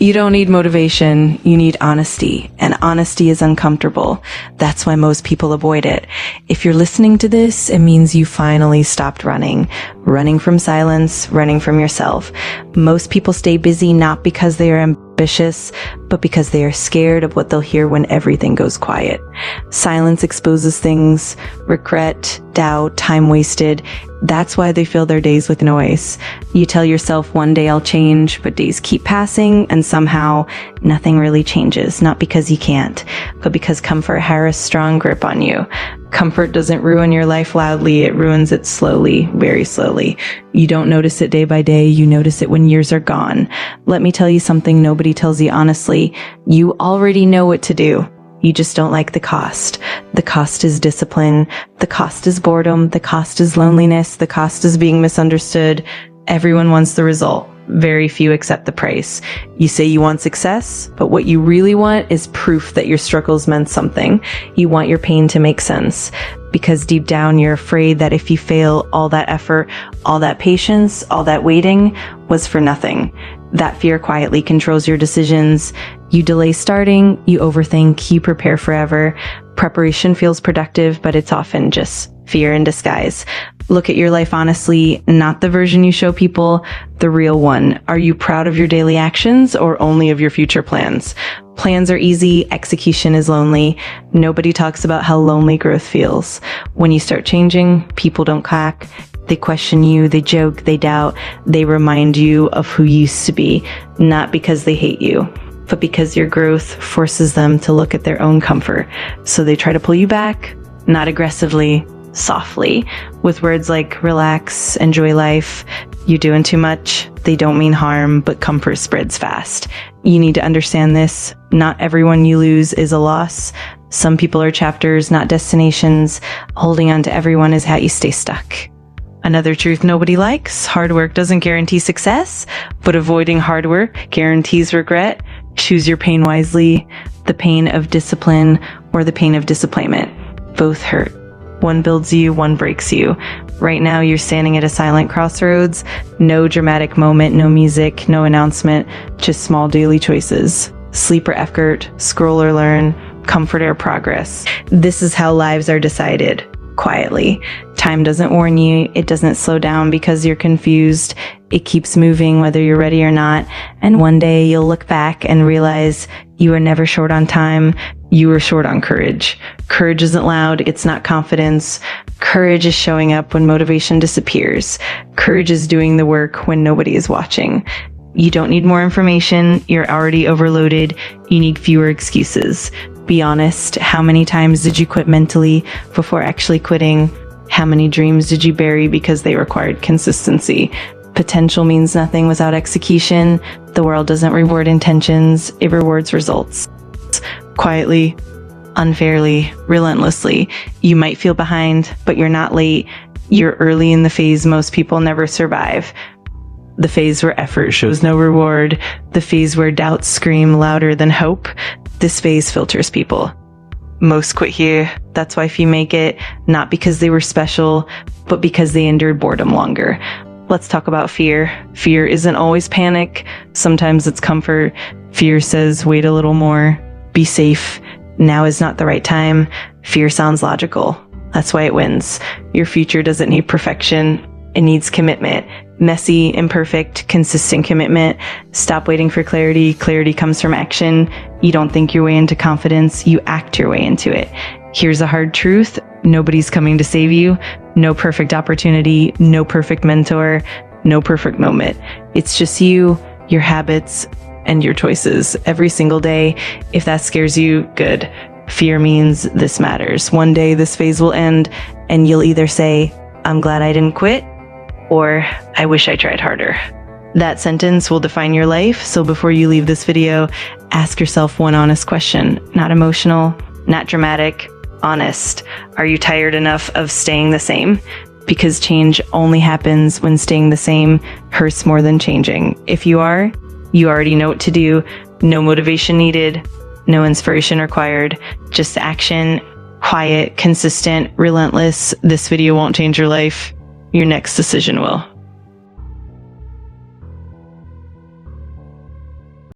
You don't need motivation, you need honesty, and honesty is uncomfortable. That's why most people avoid it. If you're listening to this, it means you finally stopped running from silence, running from yourself. Most people stay busy not because they are ambitious, but because they are scared of what they'll hear when everything goes quiet. Silence exposes things, regret, doubt, time wasted. That's why they fill their days with noise. You tell yourself one day I'll change, but days keep passing and somehow nothing really changes. Not because you can't, but because comfort has a strong grip on you. Comfort doesn't ruin your life loudly, it ruins it slowly, very slowly. You don't notice it day by day, you notice it when years are gone. Let me tell you something nobody tells you honestly. You already know what to do. You just don't like the cost. The cost is discipline. The cost is boredom. The cost is loneliness. The cost is being misunderstood. Everyone wants the result. Very few accept the price. You say you want success, but what you really want is proof that your struggles meant something. You want your pain to make sense. Because deep down, you're afraid that if you fail, all that effort, all that patience, all that waiting was for nothing. That fear quietly controls your decisions. You delay starting, you overthink, you prepare forever. Preparation feels productive, but it's often just fear in disguise. Look at your life honestly, not the version you show people, the real one. Are you proud of your daily actions or only of your future plans? Plans are easy, execution is lonely. Nobody talks about how lonely growth feels. When you start changing, people don't clap. They question you, they joke, they doubt, they remind you of who you used to be, not because they hate you, but because your growth forces them to look at their own comfort. So they try to pull you back, not aggressively, softly, with words like relax, enjoy life, you're doing too much. They don't mean harm, but comfort spreads fast. You need to understand this. Not everyone you lose is a loss. Some people are chapters, not destinations. Holding on to everyone is how you stay stuck. Another truth nobody likes, hard work doesn't guarantee success, but avoiding hard work guarantees regret. Choose your pain wisely, the pain of discipline or the pain of disappointment. Both hurt. One builds you, one breaks you. Right now you're standing at a silent crossroads. No dramatic moment, no music, no announcement, just small daily choices. Sleep or effort, scroll or learn, comfort or progress. This is how lives are decided. Quietly. Time doesn't warn you. It doesn't slow down because you're confused. It keeps moving whether you're ready or not. And one day you'll look back and realize you were never short on time. You were short on courage. Courage isn't loud. It's not confidence. Courage is showing up when motivation disappears. Courage is doing the work when nobody is watching. You don't need more information. You're already overloaded. You need fewer excuses. Be honest. How many times did you quit mentally before actually quitting? How many dreams did you bury because they required consistency? Potential means nothing without execution. The world doesn't reward intentions. It rewards results. Quietly, unfairly, relentlessly. You might feel behind, but you're not late. You're early in the phase most people never survive. The phase where effort shows no reward. The phase where doubts scream louder than hope. This phase filters people. Most quit here. That's why few make it, not because they were special, but because they endured boredom longer. Let's talk about fear. Fear isn't always panic. Sometimes it's comfort. Fear says, wait a little more. Be safe. Now is not the right time. Fear sounds logical. That's why it wins. Your future doesn't need perfection. It needs commitment. Messy, imperfect, consistent commitment. Stop waiting for clarity. Clarity comes from action. You don't think your way into confidence. You act your way into it. Here's a hard truth. Nobody's coming to save you. No perfect opportunity. No perfect mentor. No perfect moment. It's just you, your habits, and your choices every single day. If that scares you, good. Fear means this matters. One day this phase will end and you'll either say, I'm glad I didn't quit, or I wish I tried harder. That sentence will define your life. So before you leave this video, ask yourself one honest question. Not emotional, not dramatic, honest. Are you tired enough of staying the same? Because change only happens when staying the same hurts more than changing. If you are, you already know what to do. No motivation needed, no inspiration required, just action, quiet, consistent, relentless. This video won't change your life. Your next decision will.